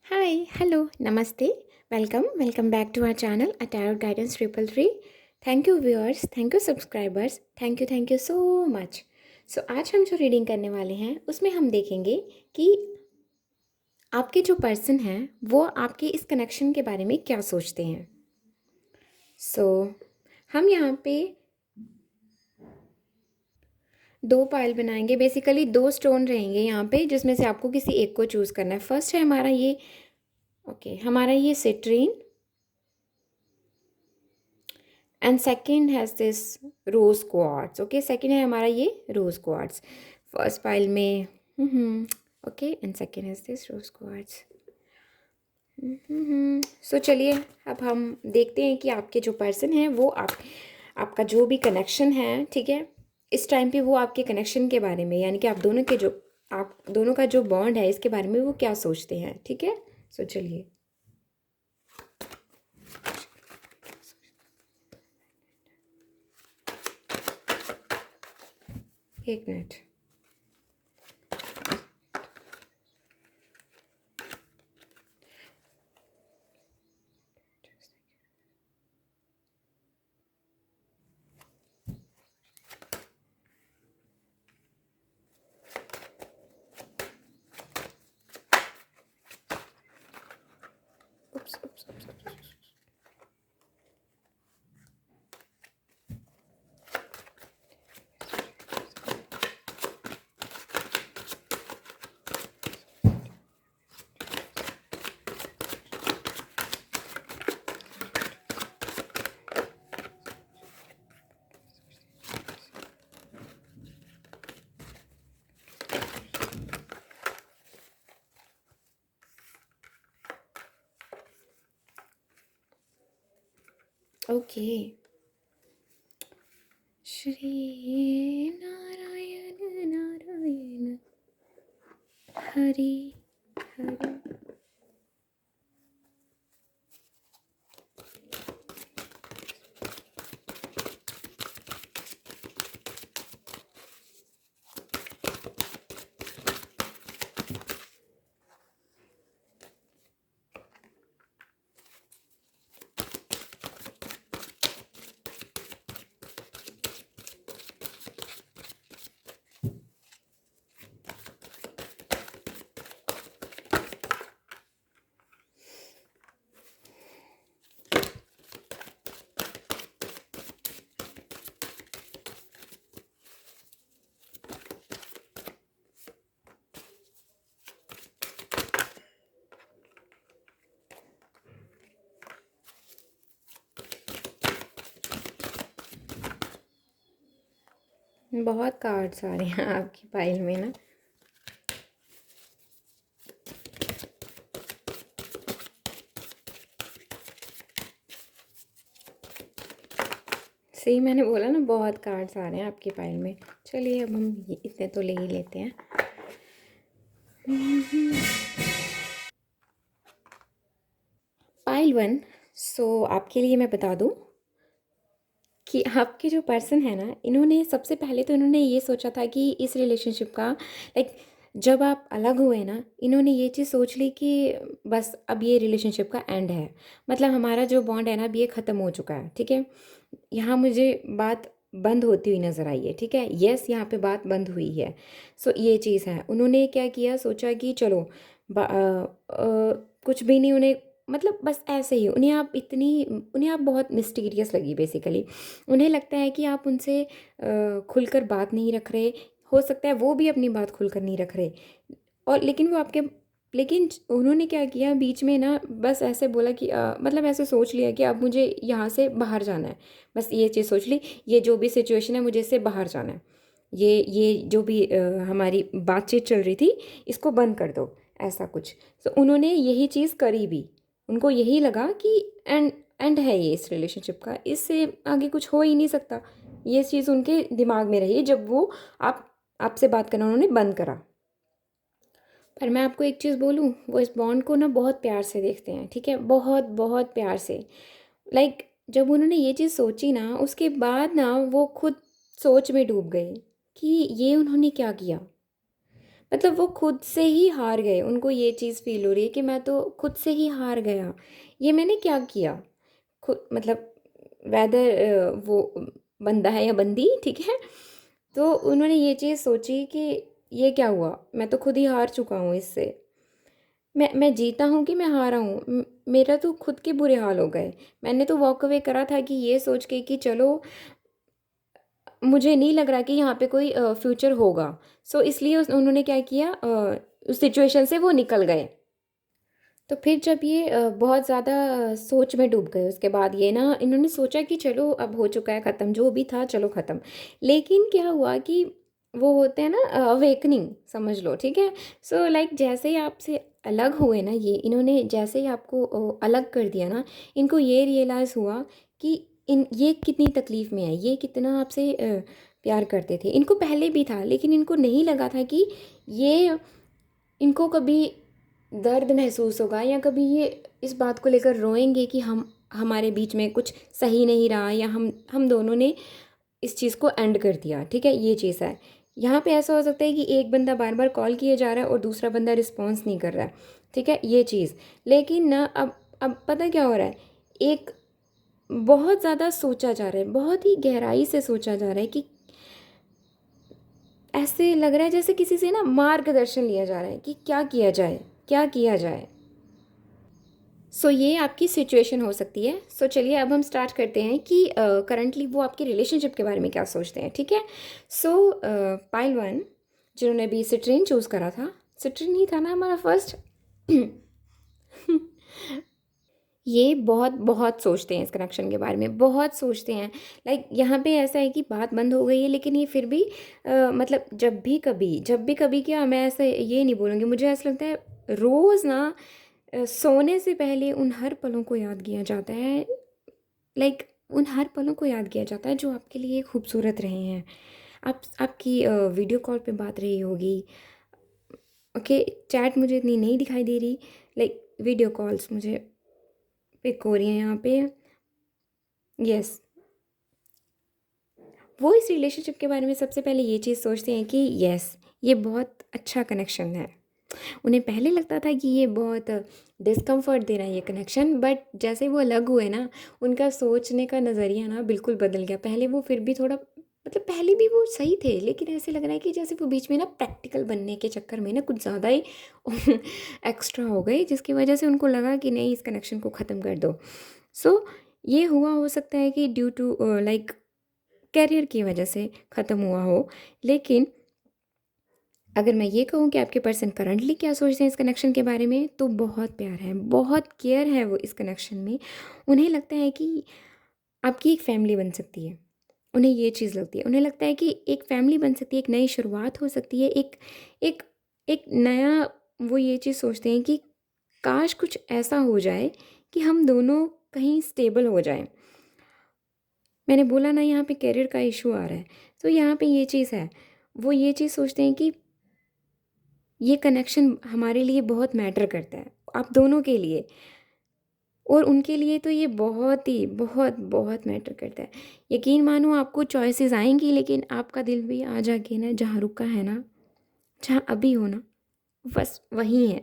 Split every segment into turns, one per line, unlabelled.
Hi, hello, namaste. Welcome back to our channel, A Tarot Guidance Triple Three. Thank you viewers, thank you subscribers, thank you so much. आज हम जो reading करने वाले हैं उसमें हम देखेंगे कि आपके जो पर्सन हैं वो आपके इस कनेक्शन के बारे में क्या सोचते हैं. सो हम यहाँ पे दो पाइल बनाएंगे. बेसिकली दो स्टोन रहेंगे यहाँ पे जिसमें से आपको किसी एक को चूज़ करना है. फर्स्ट है हमारा ये citrine. And second has this rose quartz. Okay, second है हमारा ये रोज़ क्वार्ट्स. फर्स्ट पाइल में okay and second has this rose quartz. So चलिए अब हम देखते हैं कि आपके जो पर्सन हैं वो आपका जो भी कनेक्शन है, ठीक है, इस टाइम पे वो आपके कनेक्शन के बारे में, यानी कि आप दोनों का जो बॉन्ड है इसके बारे में वो क्या सोचते हैं. ठीक है, सो चलिए. एक minute. Oops, oops, oops, oops, oops. Okay. Shri Narayan Narayan Hari Hari. बहुत कार्ड्स आ रहे हैं आपकी फाइल में ना. सही मैंने बोला ना, बहुत कार्ड्स आ रहे हैं आपकी फाइल में. चलिए अब हम इतने तो ले ही लेते हैं. Pile one. सो आपके लिए मैं बता दूं कि आपके जो पर्सन है ना, इन्होंने सबसे पहले तो इन्होंने ये सोचा था कि इस रिलेशनशिप का, लाइक, जब आप अलग हुए ना, इन्होंने ये चीज़ सोच ली कि बस अब ये रिलेशनशिप का एंड है. मतलब हमारा जो बॉन्ड है ना अब ये ख़त्म हो चुका है. ठीक है, यहाँ मुझे बात बंद होती हुई नज़र आई है. ठीक है, यस, यहाँ पे बात बंद हुई है. सो ये चीज़ है. उन्होंने क्या किया, सोचा कि चलो कुछ भी नहीं. उन्हें मतलब बस ऐसे ही उन्हें आप बहुत मिस्टीरियस लगी बेसिकली. उन्हें लगता है कि आप उनसे खुलकर बात नहीं रख रहे. हो सकता है वो भी अपनी बात खुलकर नहीं रख रहे. और लेकिन उन्होंने क्या किया बीच में ना, बस ऐसे बोला कि मतलब ऐसे सोच लिया कि अब मुझे यहाँ से बाहर जाना है. बस ये चीज़ सोच ली, ये जो भी सिचुएशन है मुझे इससे बाहर जाना है. ये जो भी हमारी बातचीत चल रही थी इसको बंद कर दो, ऐसा कुछ. तो उन्होंने यही चीज़ करी भी. उनको यही लगा कि एंड एंड है ये इस रिलेशनशिप का, इससे आगे कुछ हो ही नहीं सकता. ये चीज़ उनके दिमाग में रही जब वो आपसे बात करना उन्होंने बंद करा. पर मैं आपको एक चीज़ बोलूँ, वो इस बॉन्ड को ना बहुत प्यार से देखते हैं. ठीक है, बहुत बहुत प्यार से. लाइक जब उन्होंने ये चीज़ सोची ना, उसके बाद ना वो खुद सोच में डूब गए कि ये उन्होंने क्या किया. मतलब वो खुद से ही हार गए, उनको ये चीज़ फ़ील हो रही है कि मैं तो खुद से ही हार गया, ये मैंने क्या किया? खुद मतलब वेदर वो बंदा है या बंदी, ठीक है? तो उन्होंने ये चीज़ सोची कि ये क्या हुआ? मैं तो खुद ही हार चुका हूँ इससे। मैं जीता हूँ कि मैं हारा हूँ? मेरा तो खुद के बुरे हाल हो गए। मैंने तो वॉक अवे करा था कि ये सोच के कि चलो मुझे नहीं लग रहा कि यहाँ पे कोई फ्यूचर होगा। सो इसलिए उन्होंने क्या किया, उस सिचुएशन से वो निकल गए। तो फिर जब ये बहुत ज़्यादा सोच में डूब गए, उसके बाद ये ना इन्होंने सोचा कि चलो अब हो चुका है ख़त्म, जो भी था चलो ख़त्म। लेकिन क्या हुआ कि वो होते हैं ना अवेकनिंग, समझ लो, ठीक है? सो लाइक जैसे ही आपसे अलग हुए ना, ये इन्होंने जैसे ही आपको अलग कर दिया ना, इनको ये रियलाइज़ हुआ कि इन ये कितनी तकलीफ़ में है, ये कितना आपसे प्यार करते थे। इनको पहले भी था, लेकिन इनको नहीं लगा था कि ये इनको कभी दर्द महसूस होगा या कभी ये इस बात को लेकर रोएंगे कि हम हमारे बीच में कुछ सही नहीं रहा, या हम दोनों ने इस चीज़ को एंड कर दिया, ठीक है? ये चीज़ है। यहाँ पे ऐसा हो सकता है कि एक बंदा बार बार कॉल किए जा रहा है और दूसरा बंदा रिस्पॉन्स नहीं कर रहा है, ठीक है? ये चीज़। लेकिन ना अब पता क्या हो रहा है, एक बहुत ज़्यादा सोचा जा रहा है, बहुत ही गहराई से सोचा जा रहा है कि ऐसे लग रहा है जैसे किसी से ना मार्गदर्शन लिया जा रहा है कि क्या किया जाए, क्या किया जाए। सो ये आपकी सिचुएशन हो सकती है। सो चलिए अब हम स्टार्ट करते हैं कि करंटली वो आपके रिलेशनशिप के बारे में क्या सोचते हैं, ठीक है? सो पाइल वन, जिन्होंने भी सिट्रीन चूज़ करा था, सिट्रीन ही था ना हमारा फर्स्ट। ये बहुत बहुत सोचते हैं इस कनेक्शन के बारे में, बहुत सोचते हैं। लाइक यहाँ पे ऐसा है कि बात बंद हो गई है, लेकिन ये फिर भी मतलब जब भी कभी क्या, मैं ऐसे ये नहीं बोलूँगी, मुझे ऐसा लगता है रोज़ ना सोने से पहले उन हर पलों को याद किया जाता है। लाइक उन हर पलों को याद किया जाता है जो आपके लिए खूबसूरत रहे हैं। आपकी वीडियो कॉल पे बात रही होगी, ओके? चैट मुझे इतनी नहीं दिखाई दे रही, लाइक वीडियो कॉल्स मुझे पिक हो रही हैं यहाँ पे। यस, वो इस रिलेशनशिप के बारे में सबसे पहले ये चीज़ सोचते हैं कि यस, ये बहुत अच्छा कनेक्शन है। उन्हें पहले लगता था कि ये बहुत डिस्कम्फर्ट दे रहा है ये कनेक्शन, बट जैसे वो अलग हुए ना, उनका सोचने का नज़रिया ना बिल्कुल बदल गया। पहले वो फिर भी थोड़ा मतलब पहले भी वो सही थे, लेकिन ऐसे लग रहा है कि जैसे वो बीच में ना प्रैक्टिकल बनने के चक्कर में ना कुछ ज़्यादा ही एक्स्ट्रा हो गई, जिसकी वजह से उनको लगा कि नहीं, इस कनेक्शन को ख़त्म कर दो। सो ये हुआ, हो सकता है कि ड्यू टू लाइक करियर की वजह से ख़त्म हुआ हो। लेकिन अगर मैं ये कहूँ कि आपके पर्सन करंटली क्या सोचते हैं इस कनेक्शन के बारे में, तो बहुत प्यार है, बहुत केयर है वो इस कनेक्शन में। उन्हें लगता है कि आपकी एक फैमिली बन सकती है। उन्हें ये चीज़ लगती है, उन्हें लगता है कि एक फैमिली बन सकती है, एक नई शुरुआत हो सकती है, एक एक एक नया, वो ये चीज़ सोचते हैं कि काश कुछ ऐसा हो जाए कि हम दोनों कहीं स्टेबल हो जाएं। मैंने बोला ना, यहाँ पे करियर का इशू आ रहा है, तो यहाँ पे ये चीज़ है। वो ये चीज़ सोचते हैं कि ये कनेक्शन हमारे लिए बहुत मैटर करता है, आप दोनों के लिए, और उनके लिए तो ये बहुत ही बहुत बहुत मैटर करता है। यकीन मानो आपको चॉइसेस आएंगी, लेकिन आपका दिल भी आ जाके ना जहाँ रुका है ना, जहाँ अभी हो ना, बस वहीं है।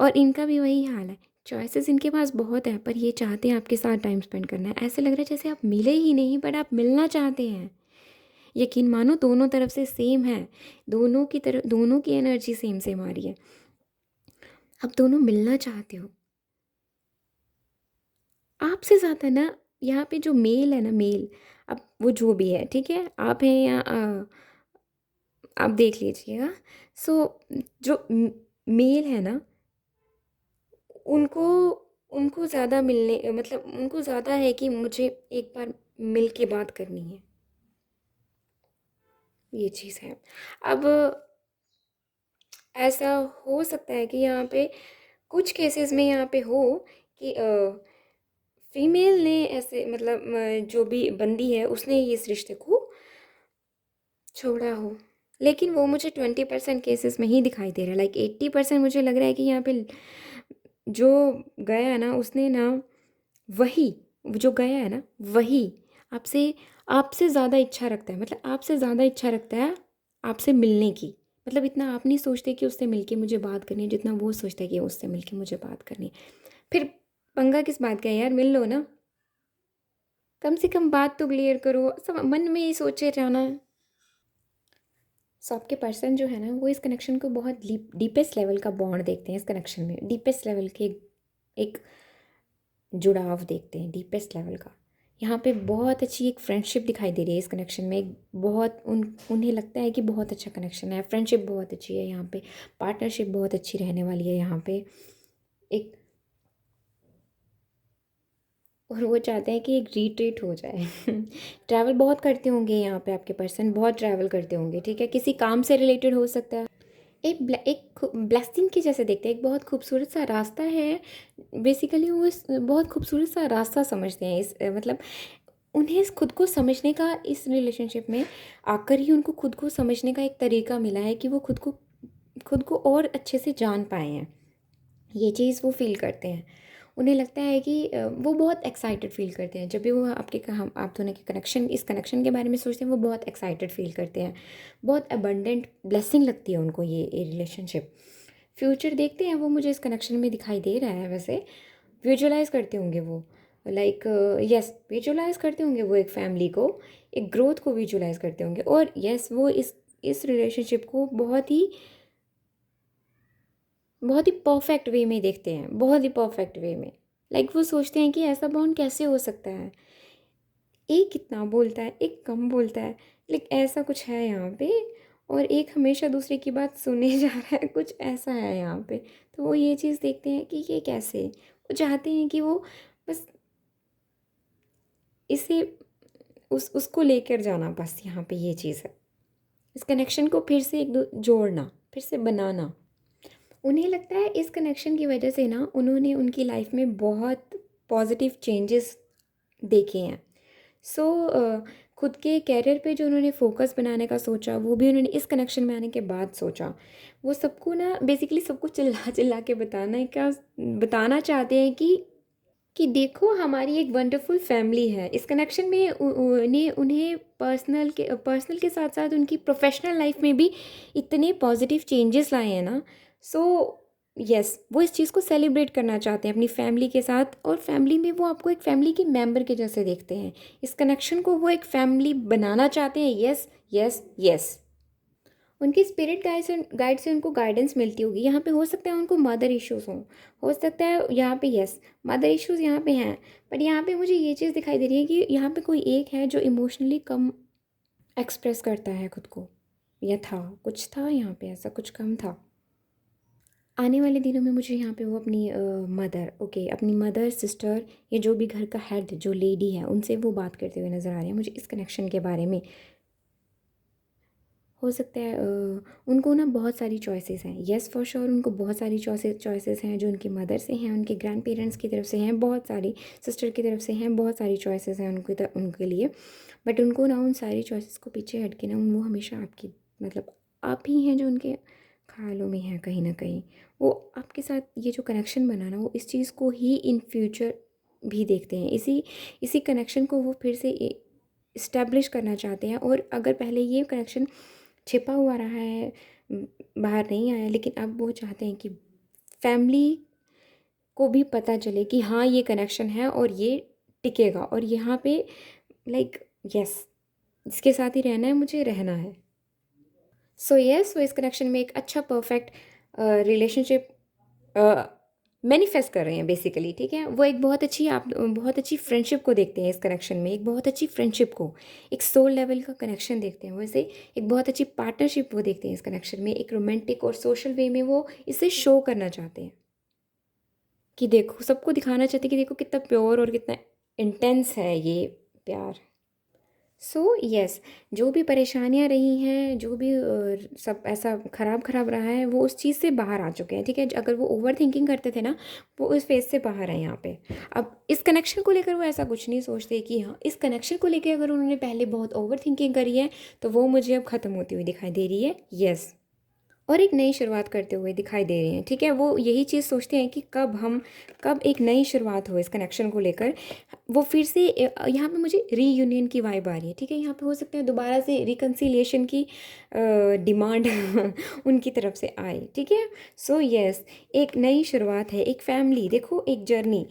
और इनका भी वही हाल है, चॉइसेस इनके पास बहुत है, पर ये चाहते हैं आपके साथ टाइम स्पेंड करना है। ऐसे लग रहा है जैसे आप मिले ही नहीं, बट आप मिलना चाहते हैं। यकीन मानो दोनों तरफ से सेम है, दोनों की तरफ, दोनों की एनर्जी सेम सेम आ रही है। आप दोनों मिलना चाहते हो। आपसे ज़्यादा ना यहाँ पे जो मेल है ना, मेल, अब वो जो भी है, ठीक है, आप हैं या आप देख लीजिएगा। सो जो मेल है ना, उनको उनको ज़्यादा मिलने, मतलब उनको ज़्यादा है कि मुझे एक बार मिल के बात करनी है, ये चीज़ है। अब ऐसा हो सकता है कि यहाँ पे कुछ केसेस में यहाँ पे हो कि फीमेल ने ऐसे मतलब जो भी बंदी है उसने इस रिश्ते को छोड़ा हो। लेकिन वो मुझे 20% केसेस में ही दिखाई दे रहा है, लाइक 80% मुझे लग रहा है कि यहाँ पे जो गया है ना, उसने ना वही, जो गया है ना वही आपसे आपसे ज़्यादा इच्छा रखता है, मतलब आपसे ज़्यादा इच्छा रखता है आपसे मिलने की। मतलब इतना आप नहीं सोचते कि उससे मिलके मुझे बात करनी है, जितना वो सोचता है कि उससे मिलके मुझे बात करनी है। फिर पंगा किस बात का है यार, मिल लो ना, कम से कम बात तो क्लियर करो, सब मन में ही सोचे जाना है। सो आपके पर्सन जो है ना, वो इस कनेक्शन को बहुत डीपेस्ट लेवल का बॉन्ड देखते हैं, इस कनेक्शन में डीपेस्ट लेवल के एक जुड़ाव देखते हैं, डीपेस्ट लेवल का। यहाँ पे बहुत अच्छी एक फ्रेंडशिप दिखाई दे रही है इस कनेक्शन में, एक बहुत उन्हें लगता है कि बहुत अच्छा कनेक्शन है, फ्रेंडशिप बहुत अच्छी है यहाँ पे, पार्टनरशिप बहुत अच्छी रहने वाली है यहाँ पे एक। और वो चाहते हैं कि एक रीट्रीट हो जाए। ट्रैवल बहुत करते होंगे यहाँ पे आपके पर्सन, बहुत ट्रैवल करते होंगे, ठीक है, किसी काम से रिलेटेड हो सकता है। एक ब्लेसिंग के जैसे देखते हैं, एक बहुत खूबसूरत सा रास्ता है। बेसिकली वो इस बहुत खूबसूरत सा रास्ता समझते हैं इस मतलब उन्हें इस खुद को समझने का, इस रिलेशनशिप में आकर ही उनको खुद को समझने का एक तरीका मिला है कि वो खुद को और अच्छे से जान पाए हैं। ये चीज़ वो फ़ील करते हैं। उन्हें लगता है कि वो बहुत एक्साइटेड फ़ील करते हैं जब भी वो आपके हम आप दोनों के कनेक्शन, इस कनेक्शन के बारे में सोचते हैं, वो बहुत एक्साइटेड फ़ील करते हैं। बहुत अबंडेंट ब्लेसिंग लगती है उनको ये रिलेशनशिप। फ्यूचर देखते हैं वो, मुझे इस कनेक्शन में दिखाई दे रहा है वैसे। विजुअलाइज़ करते होंगे वो, लाइक यस, विजुअलाइज़ करते होंगे वो एक फैमिली को, एक ग्रोथ को विजुअलाइज़ करते होंगे। और यस, वो इस रिलेशनशिप को बहुत ही परफेक्ट वे में देखते हैं, बहुत ही परफेक्ट वे में। लाइक वो सोचते हैं कि ऐसा बॉन्ड कैसे हो सकता है, एक कितना बोलता है, एक कम बोलता है, लाइक ऐसा कुछ है यहाँ पे। और एक हमेशा दूसरे की बात सुने जा रहा है, कुछ ऐसा है यहाँ पे। तो वो ये चीज़ देखते हैं कि ये कैसे, वो चाहते हैं कि वो बस इसे उसको लेकर जाना, बस यहाँ पे ये चीज़ है। इस कनेक्शन को फिर से एक दो जोड़ना, फिर से बनाना। उन्हें लगता है इस कनेक्शन की वजह से ना, उन्होंने उनकी लाइफ में बहुत पॉजिटिव चेंजेस देखे हैं। सो खुद के कैरियर पे जो उन्होंने फोकस बनाने का सोचा, वो भी उन्होंने इस कनेक्शन में आने के बाद सोचा। वो सबको ना बेसिकली सबको चिल्ला चिल्ला के बताना चाहते हैं कि देखो हमारी एक वंडरफुल फैमिली है। इस कनेक्शन में उन्हें उन्हें पर्सनल के साथ साथ उनकी प्रोफेशनल लाइफ में भी इतने पॉजिटिव चेंजेस लाए हैं ना। सो यस, वो इस चीज़ को सेलिब्रेट करना चाहते हैं अपनी फैमिली के साथ, और फैमिली में वो आपको एक फैमिली के मेंबर के जैसे देखते हैं। इस कनेक्शन को वो एक फैमिली बनाना चाहते हैं। Yes, yes, yes. उनकी स्पिरिट गाइड से उनको गाइडेंस मिलती होगी। यहाँ पे हो सकता है उनको मदर इश्यूज़ हों, हो सकता है यहाँ पे यस, मदर इश्यूज़ यहाँ पे हैं। बट यहाँ पे मुझे ये चीज़ दिखाई दे रही है कि यहाँ पे कोई एक है जो इमोशनली कम एक्सप्रेस करता है खुद को, या था, कुछ था यहाँ पे, ऐसा कुछ कम था। आने वाले दिनों में मुझे यहाँ पे वो अपनी मदर, ओके, अपनी मदर, सिस्टर, या जो भी घर का हेड जो लेडी है, उनसे वो बात करते हुए नज़र आ रहे हैं मुझे इस कनेक्शन के बारे में। हो सकता है उनको ना बहुत सारी चॉइसेस हैं, येस फॉर श्योर, उनको बहुत सारी चॉइसेस हैं जो उनकी मदर से हैं, उनके ग्रैंड पेरेंट्स की तरफ से हैं, बहुत सारी सिस्टर की तरफ से हैं, बहुत सारी चॉइसेस हैं उनके लिए। बट उनको ना उन सारी चॉइसेस को पीछे हट के ना, वो हमेशा आपकी, मतलब आप ही हैं जो उनके ख्यालों में हैं कहीं ना कहीं। वो आपके साथ ये जो कनेक्शन बना ना, वो इस चीज़ को ही इन फ्यूचर भी देखते हैं, इसी इसी कनेक्शन को वो फिर से इस्टेब्लिश करना चाहते हैं। और अगर पहले ये कनेक्शन छिपा हुआ रहा है, बाहर नहीं आया, लेकिन अब वो चाहते हैं कि फैमिली को भी पता चले कि हाँ ये कनेक्शन है और ये टिकेगा, और यहाँ पे लाइक यस, इसके साथ ही रहना है, मुझे रहना है। सो यस, वो इस कनेक्शन में एक अच्छा परफेक्ट रिलेशनशिप मैनिफेस्ट कर रहे हैं बेसिकली, ठीक है। वो एक बहुत अच्छी फ्रेंडशिप को देखते हैं इस कनेक्शन में, एक बहुत अच्छी फ्रेंडशिप को, एक सोल लेवल का कनेक्शन देखते हैं वैसे। एक बहुत अच्छी पार्टनरशिप वो देखते हैं इस कनेक्शन में, एक रोमांटिक और सोशल वे में वो इसे शो करना चाहते हैं कि देखो, सबको दिखाना चाहते हैं कि देखो कितना प्योर और कितना इंटेंस है ये प्यार। सो यस, जो भी परेशानियाँ रही हैं, जो भी सब ऐसा ख़राब ख़राब रहा है, वो उस चीज़ से बाहर आ चुके हैं, ठीक है। अगर वो ओवर थिंकिंग करते थे ना, वो उस फेज़ से बाहर हैं यहाँ पे। अब इस कनेक्शन को लेकर वो ऐसा कुछ नहीं सोचते कि हाँ, इस कनेक्शन को लेकर अगर उन्होंने पहले बहुत ओवर थिंकिंग करी है, तो वो मुझे अब ख़त्म होती हुई दिखाई दे रही है। यस, और एक नई शुरुआत करते हुए दिखाई दे रहे हैं, ठीक है। वो यही चीज़ सोचते हैं कि कब एक नई शुरुआत हो इस कनेक्शन को लेकर। वो फिर से यहाँ पे मुझे रीयूनियन की वाइब आ रही है, ठीक है। यहाँ पे हो सकता है दोबारा से रिकन्सिलिएशन की डिमांड उनकी तरफ से आए, ठीक है। सो यस, एक नई शुरुआत है, एक फैमिली, देखो एक जर्नी,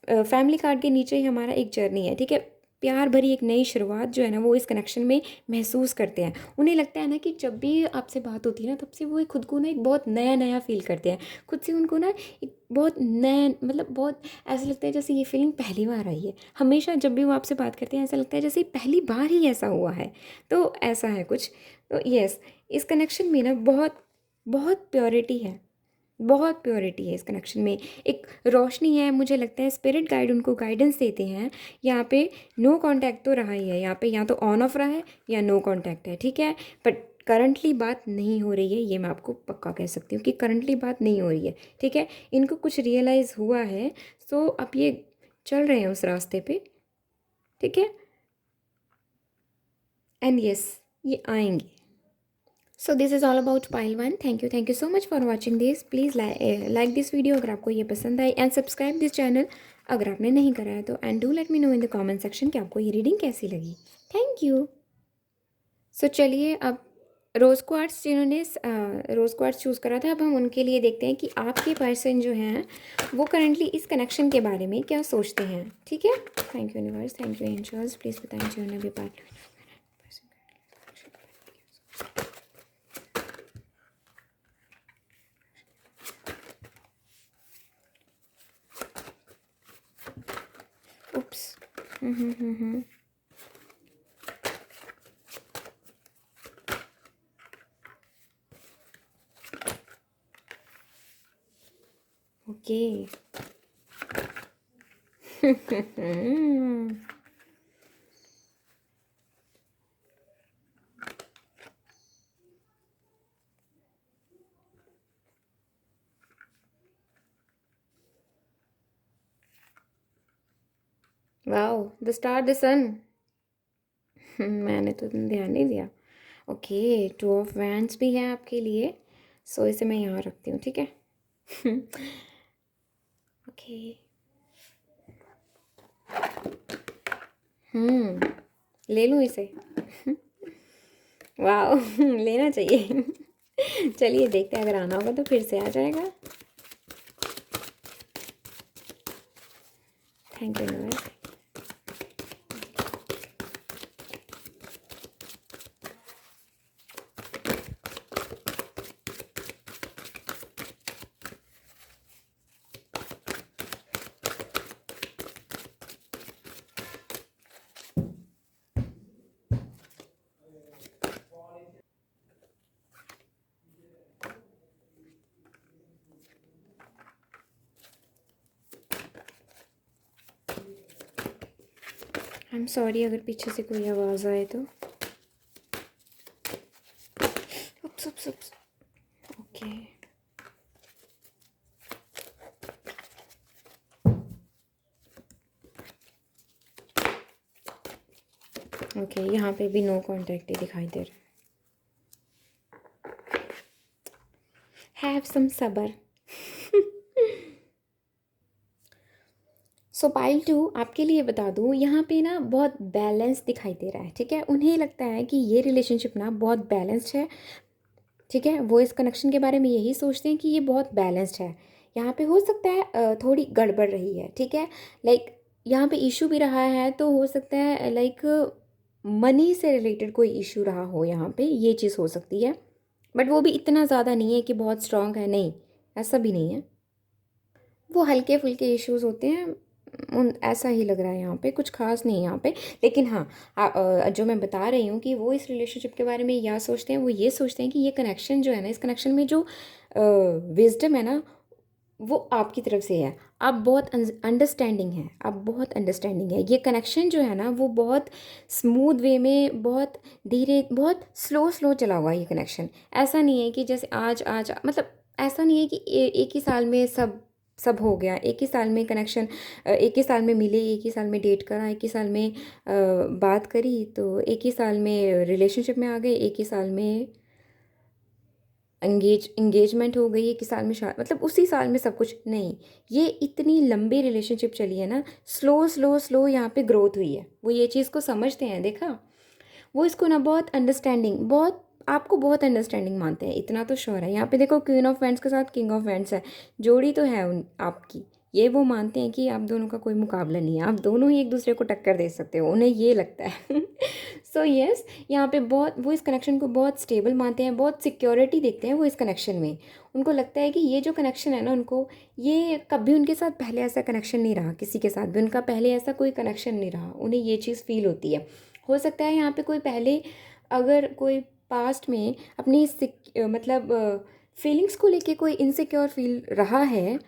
फैमिली कार्ड के नीचे ही हमारा एक जर्नी है, ठीक है। प्यार भरी एक नई शुरुआत जो है ना वो इस कनेक्शन में महसूस करते हैं। उन्हें लगता है ना कि जब भी आपसे बात होती है ना तब से वो खुद को ना एक बहुत नया नया फील करते हैं, खुद से उनको ना एक बहुत नया, मतलब बहुत ऐसा लगता है जैसे ये फीलिंग पहली बार आई है। हमेशा जब भी वो आपसे बात करते हैं ऐसा लगता है जैसे पहली बार ही ऐसा हुआ है। तो ऐसा है कुछ। तो यस, इस कनेक्शन में ना बहुत बहुत प्योरिटी है, बहुत प्योरिटी है इस कनेक्शन में। एक रोशनी है, मुझे लगता है स्पिरिट गाइड उनको गाइडेंस देते हैं। यहाँ पे नो कांटेक्ट तो रहा ही है, यहाँ पे या तो ऑन ऑफ रहा है या नो कांटेक्ट है, ठीक है। बट करंटली बात नहीं हो रही है, ये मैं आपको पक्का कह सकती हूँ कि करंटली बात नहीं हो रही है, ठीक है। इनको कुछ रियलाइज़ हुआ है, सो अब ये चल रहे हैं उस रास्ते पे, ठीक है। एंड यस, ये आएंगे। सो this is all about pile one. Thank you so much for watching this. Please like this video अगर आपको ये पसंद आई, एंड सब्सक्राइब दिस चैनल अगर आपने नहीं करा है तो। And do let me know in the comment section कि आपको ये रीडिंग कैसी लगी। Thank you. सो चलिए, अब रोज़ क्वार्ट्स जिन्होंने रोज़ क्वार्ट्स चूज़ करा था, अब हम उनके लिए देखते हैं कि आपके पर्सन जो हैं वो करंटली इस कनेक्शन के बारे में क्या सोचते हैं, ठीक है। Thank you universe, thank you angels, please बताएं जिन्होंने भी part. Oops. Okay. Wow, the star, the sun. मैंने तो ध्यान नहीं दिया। ओके, टू ऑफ वैंड्स भी है आपके लिए, सो इसे मैं यहाँ रखती हूँ, ठीक है। ओके। ले लूँ इसे। वाह, लेना चाहिए। चलिए देखते हैं, अगर आना होगा तो फिर से आ जाएगा। Thank you universe. I am sorry अगर पीछे से कोई आवाज़ आए तो। उप्स उप्स उप्स। ओके। ओके, यहाँ पे भी नो कांटेक्ट ही दिखाई दे रहा है। हैव सम सबर। सो पाइल टू, आपके लिए बता दूँ, यहाँ पे ना बहुत बैलेंस दिखाई दे रहा है, ठीक है। उन्हें लगता है कि ये रिलेशनशिप ना बहुत बैलेंस्ड है, ठीक है। वो इस कनेक्शन के बारे में यही सोचते हैं कि ये बहुत बैलेंस्ड है। यहाँ पे हो सकता है थोड़ी गड़बड़ रही है, ठीक है। लाइक यहाँ पे इशू भी रहा है, तो हो सकता है लाइक मनी से रिलेटेड कोई इशू रहा हो, यहाँ पे ये चीज़ हो सकती है। बट वो भी इतना ज़्यादा नहीं है कि बहुत स्ट्रांग है, नहीं, ऐसा भी नहीं है। वो हल्के फुल्के इश्यूज होते हैं, उन ऐसा ही लग रहा है, यहाँ पे कुछ खास नहीं है यहाँ पे। लेकिन हाँ, जो मैं बता रही हूँ कि वो इस रिलेशनशिप के बारे में क्या सोचते हैं, वो ये सोचते हैं कि ये कनेक्शन जो है ना, इस कनेक्शन में जो विजडम है ना वो आपकी तरफ से है। आप बहुत अंडरस्टैंडिंग है, आप बहुत अंडरस्टैंडिंग है। ये कनेक्शन जो है ना वो बहुत स्मूथ वे में, बहुत धीरे, बहुत स्लो स्लो चला हुआ है ये कनेक्शन। ऐसा नहीं है कि जैसे आज आज मतलब ऐसा नहीं है कि एक ही साल में सब सब हो गया। एक ही साल में कनेक्शन, एक ही साल में मिले, एक ही साल में डेट करा, एक ही साल में बात करी, तो एक ही साल में रिलेशनशिप में आ गए, एक ही साल में एंगेजमेंट हो गई, 1 साल में मतलब उसी साल में सब कुछ नहीं। ये इतनी लंबी रिलेशनशिप चली है ना, स्लो स्लो स्लो यहाँ पे ग्रोथ हुई है। वो ये चीज़ को समझते हैं, देखा, वो इसको ना बहुत अंडरस्टैंडिंग, बहुत आपको बहुत अंडरस्टैंडिंग मानते हैं, इतना तो श्योर है। यहाँ पे देखो, क्वीन ऑफ वैंड्स के साथ किंग ऑफ वैंड्स है, जोड़ी तो है उन आपकी। ये वो मानते हैं कि आप दोनों का कोई मुकाबला नहीं है, आप दोनों ही एक दूसरे को टक्कर दे सकते हो, उन्हें ये लगता है। सो यस, यहाँ पे बहुत वो इस कनेक्शन को बहुत स्टेबल मानते हैं, बहुत सिक्योरिटी देखते हैं वो इस कनेक्शन में। उनको लगता है कि ये जो कनेक्शन है ना, उनको ये कभी उनके साथ पहले ऐसा कनेक्शन नहीं रहा, किसी के साथ भी उनका पहले ऐसा कोई कनेक्शन नहीं रहा, उन्हें ये चीज़ फील होती है। हो सकता है यहाँ पे कोई पहले, अगर कोई पास्ट में अपनी मतलब फीलिंग्स को लेके कोई इनसिक्योर फील रहा है,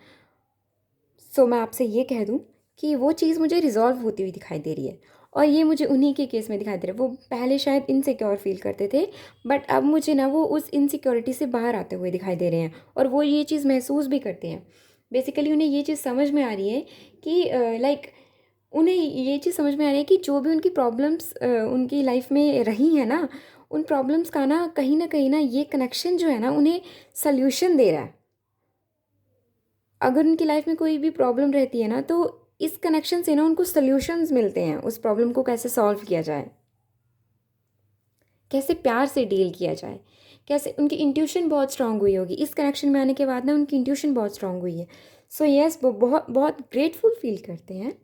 सो मैं आपसे ये कह दूँ कि वो चीज़ मुझे रिजॉल्व होती हुई दिखाई दे रही है। और ये मुझे उन्हीं के केस में दिखाई दे रहा है, वो पहले शायद इनसिक्योर फील करते थे, बट अब मुझे ना वो उस इनसिक्योरिटी से बाहर आते हुए दिखाई दे रहे हैं, और वो ये चीज़ महसूस भी करते हैं। बेसिकली उन्हें ये चीज़ समझ में आ रही है कि लाइक, उन्हें ये चीज़ समझ में आ रही है कि जो भी उनकी प्रॉब्लम्स उनकी लाइफ में रही है ना, उन प्रॉब्लम्स का ना कहीं ना ये कनेक्शन जो है ना, उन्हें सल्यूशन दे रहा है। अगर उनकी लाइफ में कोई भी प्रॉब्लम रहती है ना, तो इस कनेक्शन से ना उनको सल्यूशंस मिलते हैं, उस प्रॉब्लम को कैसे सॉल्व किया जाए, कैसे प्यार से डील किया जाए, कैसे। उनकी इंट्यूशन बहुत स्ट्रांग हुई होगी इस कनेक्शन में आने के बाद ना, उनकी इंट्यूशन बहुत स्ट्रांग हुई है। सो यस, वो बहुत बहुत ग्रेटफुल फील करते हैं।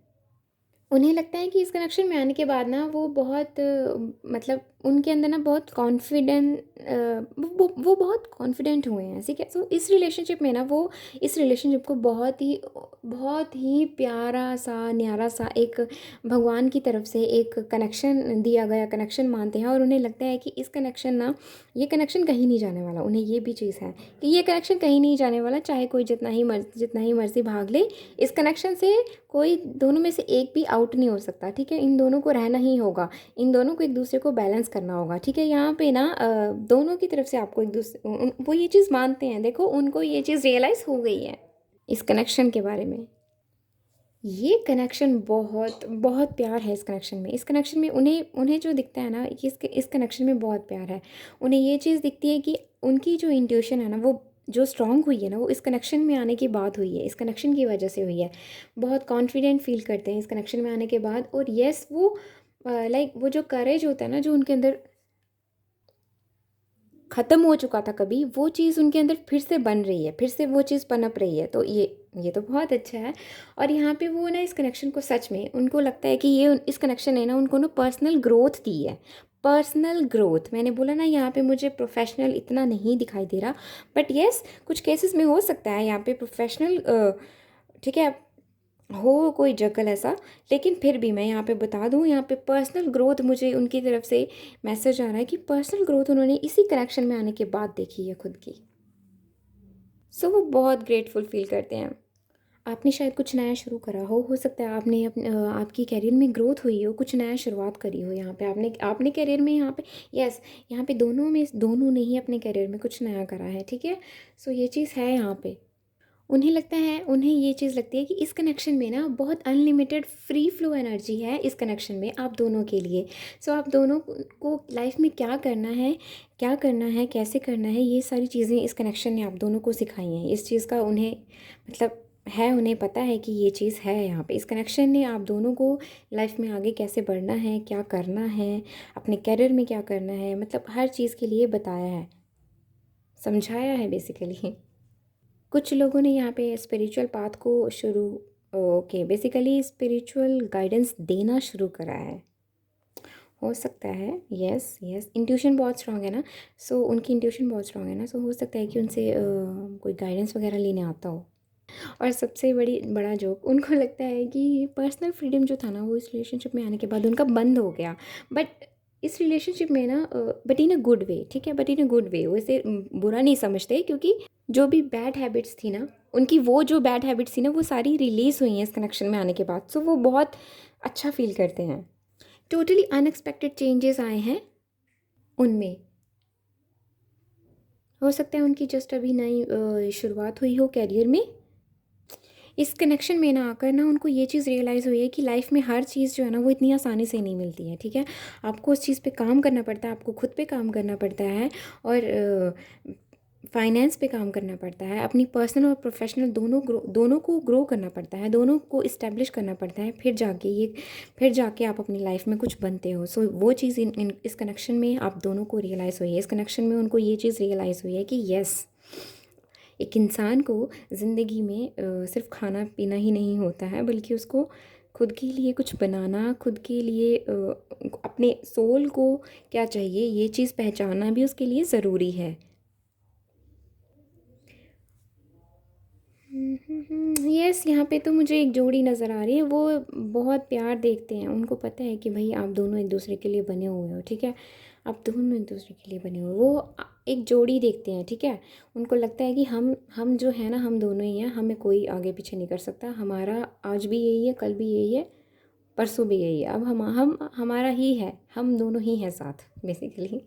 उन्हें लगता है कि इस कनेक्शन में आने के बाद ना वो बहुत मतलब उनके अंदर ना बहुत कॉन्फिडेंट, वो बहुत कॉन्फिडेंट हुए हैं, ठीक है। सो इस रिलेशनशिप में ना वो इस रिलेशनशिप को बहुत ही प्यारा सा, न्यारा सा एक भगवान की तरफ से एक कनेक्शन दिया गया कनेक्शन मानते हैं। और उन्हें लगता है कि इस कनेक्शन ना, ये कनेक्शन कहीं नहीं जाने वाला। उन्हें ये भी चीज़ है कि ये कनेक्शन कहीं नहीं जाने वाला, चाहे कोई जितना ही मर्जी भाग ले, इस कनेक्शन से कोई दोनों में से एक भी आउट नहीं हो सकता, ठीक है। इन दोनों को रहना ही होगा, इन दोनों को एक दूसरे को बैलेंस करना होगा, ठीक है। यहाँ पे ना दोनों की तरफ से आपको एक दूसरे, वो ये चीज़ मानते हैं, देखो उनको ये चीज़ रियलाइज़ हो गई है इस कनेक्शन के बारे में। ये कनेक्शन बहुत बहुत प्यार है इस कनेक्शन में। इस कनेक्शन में उन्हें उन्हें जो दिखता है ना कि इस कनेक्शन में बहुत प्यार है। उन्हें ये चीज़ दिखती है कि उनकी जो इंट्यूशन है ना, वो जो स्ट्रांग हुई है ना, वो इस कनेक्शन में आने की बात हुई है, इस कनेक्शन की वजह से हुई है। बहुत कॉन्फिडेंट फील करते हैं इस कनेक्शन में आने के बाद। और येस, वो लाइक वो जो करेज होता है ना, जो उनके अंदर ख़त्म हो चुका था कभी, वो चीज़ उनके अंदर फिर से बन रही है, फिर से वो चीज़ पनप रही है। तो ये तो बहुत अच्छा है। और यहाँ पे वो ना इस कनेक्शन को, सच में उनको लगता है कि इस कनेक्शन ने ना उनको ना पर्सनल ग्रोथ दी है। पर्सनल ग्रोथ, मैंने बोला ना, यहाँ पे मुझे प्रोफेशनल इतना नहीं दिखाई दे रहा, बट येस कुछ केसेस में हो सकता है यहाँ पे प्रोफेशनल, ठीक है, हो कोई जगल ऐसा। लेकिन फिर भी मैं यहाँ पे बता दूँ, यहाँ पे पर्सनल ग्रोथ मुझे उनकी तरफ से मैसेज आ रहा है कि पर्सनल ग्रोथ उन्होंने इसी कनेक्शन में आने के बाद देखी है खुद की। सो वो बहुत ग्रेटफुल फील करते हैं। आपने शायद कुछ नया शुरू करा हो सकता है आपने आपकी करियर में ग्रोथ हुई हो, कुछ नया शुरुआत करी हो यहाँ पे आपने आपने करियर में, यहाँ पे यस, यहाँ पे दोनों ने ही अपने करियर में कुछ नया करा है, ठीक है। सो ये चीज़ है यहाँ पे। उन्हें लगता है, उन्हें ये चीज़ लगती है कि इस कनेक्शन में ना बहुत अनलिमिटेड फ्री फ्लो एनर्जी है इस कनेक्शन में आप दोनों के लिए। सो आप दोनों को लाइफ में क्या करना है, कैसे करना है, ये सारी चीज़ें इस कनेक्शन ने आप दोनों को सिखाई हैं। इस चीज़ का उन्हें मतलब है, उन्हें पता है कि ये चीज़ है यहाँ पे। इस कनेक्शन ने आप दोनों को लाइफ में आगे कैसे बढ़ना है, क्या करना है, अपने करियर में क्या करना है, मतलब हर चीज़ के लिए बताया है, समझाया है बेसिकली। कुछ लोगों ने यहाँ पे स्पिरिचुअल पाथ को ओके, बेसिकली स्पिरिचुअल गाइडेंस देना शुरू करा है, हो सकता है। यस यस, इंट्यूशन बहुत स्ट्रांग है ना, सो उनकी इंट्यूशन बहुत स्ट्रांग है ना, सो हो सकता है कि उनसे कोई गाइडेंस वगैरह लेने आता हो। और सबसे बड़ा जोक, उनको लगता है कि पर्सनल फ्रीडम जो था ना, वो इस रिलेशनशिप में आने के बाद उनका बंद हो गया। बट इस रिलेशनशिप में ना, but in a good way, ठीक है, but in a good way, वो इसे बुरा नहीं समझते, क्योंकि जो भी बैड हैबिट्स थी ना उनकी, वो जो बैड हैबिट्स थी ना, वो सारी रिलीज़ हुई हैं इस कनेक्शन में आने के बाद। सो वो बहुत अच्छा फील करते हैं। टोटली अनएक्सपेक्टेड चेंजेस आए हैं उनमें। हो सकता है उनकी जस्ट अभी नई शुरुआत हुई हो कैरियर में। इस कनेक्शन में ना आकर ना उनको ये चीज़ रियलाइज़ हुई है कि लाइफ में हर चीज़ जो है ना, वो इतनी आसानी से नहीं मिलती है, ठीक है। आपको उस चीज़ पे काम करना पड़ता है, आपको खुद पे काम करना पड़ता है। और फाइनेंस पे काम करना पड़ता है, अपनी पर्सनल और प्रोफेशनल दोनों को ग्रो करना पड़ता है, दोनों को इस्टेब्लिश करना पड़ता है, फिर जाके आप अपनी लाइफ में कुछ बनते हो। सो वो चीज़ इस कनेक्शन में आप दोनों को रियलाइज़ हुई है, इस कनेक्शन में उनको ये चीज़ रियलाइज़ हुई है कि यस, एक इंसान को ज़िंदगी में सिर्फ खाना पीना ही नहीं होता है, बल्कि उसको खुद के लिए कुछ बनाना, खुद के लिए अपने सोल को क्या चाहिए ये चीज़ पहचानना भी उसके लिए ज़रूरी है। यस, यहाँ पे तो मुझे एक जोड़ी नज़र आ रही है, वो बहुत प्यार देखते हैं, उनको पता है कि भाई आप दोनों एक दूसरे के लिए बने हुए हो, ठीक है, आप दोनों एक दूसरे के लिए बने हुए हो, वो एक जोड़ी देखते हैं, ठीक है, उनको लगता है कि हम जो है ना, हम दोनों ही हैं, हमें कोई आगे पीछे नहीं कर सकता, हमारा आज भी यही है, कल भी यही है, परसों भी यही है, अब हम हमारा ही है, हम दोनों ही हैं साथ बेसिकली।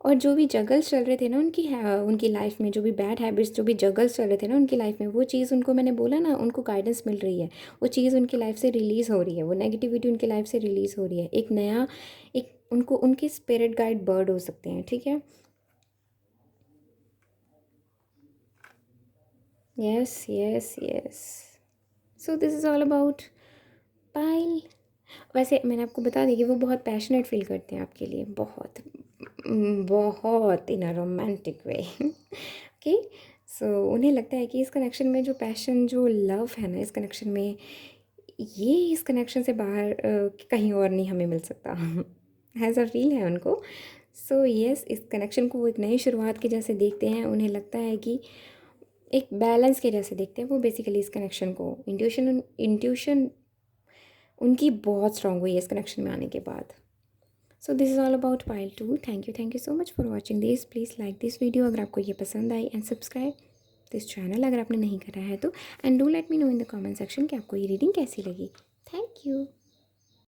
और जो भी जगल्स चल रहे थे ना उनकी लाइफ में, जो भी बैड हैबिट्स, जो भी जगल्स चल रहे थे ना उनकी लाइफ में, वो चीज़ उनको, मैंने बोला ना, उनको गाइडेंस मिल रही है, वो चीज़ उनकी लाइफ से रिलीज़ हो रही है, वो नेगेटिविटी उनकी लाइफ से रिलीज़ हो रही है, एक नया, एक उनको उनके स्पिरिट गाइड बर्ड हो सकते हैं, ठीक है। Yes yes yes. So this is all about Payal. वैसे मैंने आपको बता दी कि वो बहुत पैशनेट फील करते हैं आपके लिए, बहुत बहुत इन अ रोमांटिक वे। ओके, सो उन्हें लगता है कि इस कनेक्शन में जो पैशन, जो लव है ना इस कनेक्शन में, ये इस कनेक्शन से बाहर कहीं और नहीं हमें मिल सकता। ऐसा फील है उनको। सो यस, इस कनेक्शन को वो एक नई शुरुआत के जैसे देखते हैं, उन्हें लगता है कि एक बैलेंस के जैसे देखते हैं वो बेसिकली इस कनेक्शन को। इंट्यूशन उनकी बहुत स्ट्रांग हुई है इस कनेक्शन में आने के बाद। सो this is all about Payal 2। Thank you so much for watching this. Please like this video अगर आपको ये पसंद आई, एंड सब्सक्राइब दिस चैनल अगर आपने नहीं करा है तो, and do let me know in the comment section कि आपको ये रीडिंग कैसी लगी। Thank you.